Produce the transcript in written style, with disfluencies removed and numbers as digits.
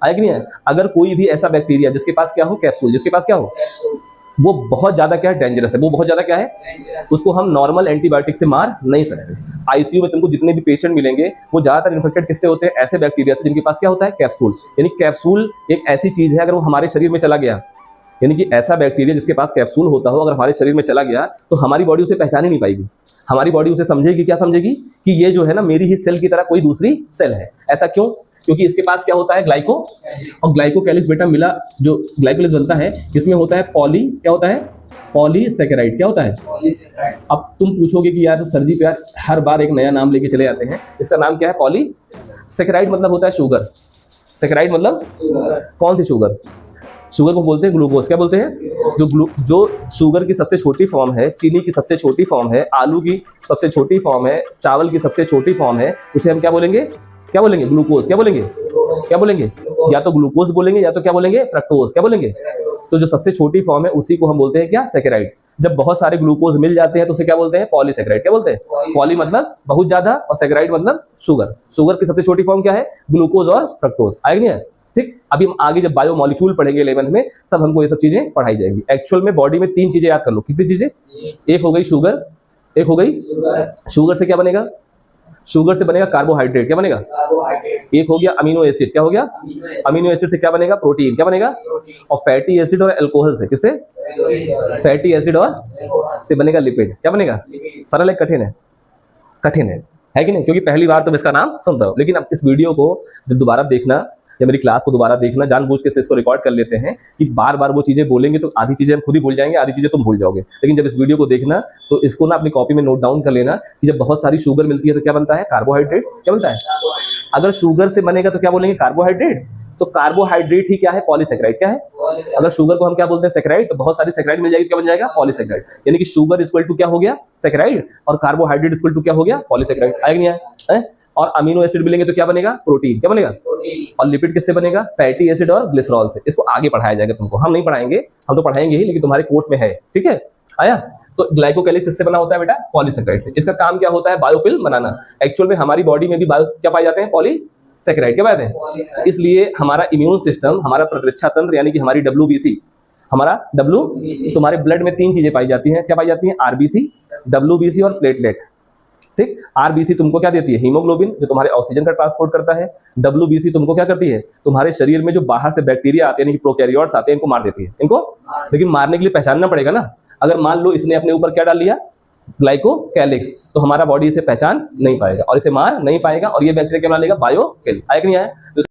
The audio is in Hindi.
आया कि नहीं आया? अगर कोई भी ऐसा बैक्टीरिया जिसके पास क्या हो, कैप्सूल, जिसके पास क्या हो, वो बहुत ज्यादा क्या है, डेंजरस है, वो बहुत ज्यादा क्या है, उसको हम नॉर्मल एंटीबायोटिक से मार नहीं सकते। आईसीयू में तुमको जितने भी पेशेंट मिलेंगे वो ज्यादातर इन्फेक्टेड किससे होते हैं, ऐसे बैक्टीरिया से जिनके पास क्या होता है, कैप्सूल। यानी कैप्सूल एक ऐसी चीज है, अगर वो हमारे शरीर में चला गया, यानी कि ऐसा बैक्टीरिया जिसके पास कैप्सूल होता हो अगर हमारे शरीर में चला गया, तो हमारी बॉडी उसे पहचान ही नहीं पाएगी। हमारी बॉडी उसे समझेगी, क्या समझेगी, कि ये जो है ना मेरी ही सेल की तरह कोई दूसरी सेल है। ऐसा क्यों? क्योंकि इसके पास क्या होता है, ग्लाइको, और ग्लाइकोकैलिक्स बेटा मिला, जो ग्लाइकोलिस बनता है इसमें होता है पॉली, क्या होता है, पॉलीसैकेराइड। क्या होता है? अब तुम पूछोगे कि यार सर जी यार हर बार एक नया नाम लेके चले जाते हैं, इसका नाम क्या है, पॉलीसैकेराइड मतलब होता है शुगर। सैकेराइड मतलब कौन सी शुगर? शुगर को बोलते हैं ग्लूकोज। क्या बोलते हैं? जो शुगर की सबसे छोटी फॉर्म है, चीनी की सबसे छोटी फॉर्म है, आलू की सबसे छोटी फॉर्म है, चावल की सबसे छोटी फॉर्म है, उसे हम क्या बोलेंगे, क्या बोलेंगे, ग्लूकोज। क्या बोलेंगे, क्या बोलेंगे, या तो ग्लूकोज बोलेंगे या तो क्या बोलेंगे, फ्रक्टोज। क्या बोलेंगे? तो जो सबसे छोटी फॉर्म है उसी को हम बोलते हैं क्या, सैकेराइड। जब बहुत सारे ग्लूकोज मिल जाते हैं तो उसे क्या बोलते हैं, पॉलीसैकेराइड। क्या बोलते हैं? पॉली मतलब बहुत ज्यादा और सैकेराइड मतलब शुगर। शुगर की सबसे छोटी फॉर्म क्या है, ग्लूकोज और फ्रक्टोज। आएगा नहीं है? ठीक। अभी हम आगे जब बायोमोलिक्यूल पढ़ेंगे 11th में, तब हमको ये सब चीजें पढ़ाई जाएंगी। एक्चुअल में बॉडी में 3 चीजें याद कर लो। कितनी चीजें? एक हो गई शुगर, एक हो गई शुगर से क्या बनेगा, शुगर से बनेगा कार्बोहाइड्रेट। क्या बनेगा? एक हो गया अमीनो एसिड। क्या हो गया? अमीनो एसिड से क्या बनेगा, प्रोटीन। क्या बनेगा? और फैटी एसिड और अल्कोहल से, किससे, फैटी एसिड और से बनेगा लिपिड। क्या बनेगा? सरल है, कठिन है? कठिन है कि नहीं? क्योंकि पहली बार तुम इसका नाम सुन रहे हो। लेकिन अब इस वीडियो को जब दोबारा देखना या मेरी क्लास को दोबारा देखना, जानबूझ के इसको रिकॉर्ड कर लेते हैं कि बार बार वो चीजें बोलेंगे तो आधी चीजें हम खुद ही भूल जाएंगे, आधी चीजें तुम भूल जाओगे। लेकिन जब इस वीडियो को देखना तो इसको ना अपनी कॉपी में नोट डाउन कर लेना कि जब बहुत सारी शुगर मिलती है तो क्या बनता है, कार्बोहाइड्रेट। क्या बनता है? अगर शुगर से बनेगा तो क्या बोलेंगे, कार्बोहाइड्रेट। तो कार्बोहाइड्रेट ही क्या है, पॉलीसैकेराइड। क्या है? अगर शुगर को हम क्या बोलते हैं, सैकेराइड, तो बहुत सारी सैकेराइड मिल जाएगी, क्या बन जाएगा, पॉलीसैकेराइड। यानी कि शुगर इक्वल टू क्या हो गया, सैकेराइड, और कार्बोहाइड्रेट इक्वल टू क्या हो गया, पॉलीसैकेराइड। आएगा नहीं आया? और अमीनो एसिड मिलेंगे तो क्या बनेगा, प्रोटीन। क्या बनेगा? और लिपिड किससे बनेगा, फैटी एसिड और ग्लिसरॉल से। इसको आगे पढ़ाया जाएगा तुमको, हम नहीं पढ़ाएंगे, हम तो पढ़ाएंगे ही, लेकिन तुम्हारे कोर्स में है। ठीक है, आया? तो ग्लाइकोकैलिक्स किससे बना होता है बेटा, पॉलीसैकेराइड से। इसका काम क्या होता है, बायोफिल्म बनाना। एक्चुअल में हमारी बॉडी में भी बायो क्या पाए जाते हैं, पॉलीसैकेराइड। क्या पाए जाते हैं? इसलिए हमारा इम्यून सिस्टम, हमारा प्रतिरक्षा तंत्र, यानी कि हमारी WBC, हमारा तुम्हारे ब्लड में 3 चीजें पाई जाती हैं। क्या पाई जाती हैं, RBC, WBC और प्लेटलेट। ठीक। आरबीसी तुमको क्या देती है, हीमोग्लोबिन, जो तुम्हारे ऑक्सीजन का ट्रांसपोर्ट करता है। डब्ल्यूबीसी तुमको क्या करती है, तुम्हारे शरीर में जो बाहर से बैक्टीरिया आते हैं, यानी कि प्रोकैरियोट्स आते हैं, इनको मार देती है। इनको लेकिन मारने के लिए पहचानना पड़ेगा ना। अगर मान लो इसने अपने ऊपर क्या डाल लिया, ग्लाइकोकैलिक्स, तो हमारा बॉडी इसे पहचान नहीं पाएगा और इसे मार नहीं पाएगा, और ये बैक्टीरिया क्या बना लेगा, बायोफिल्म। आया कि नहीं आया?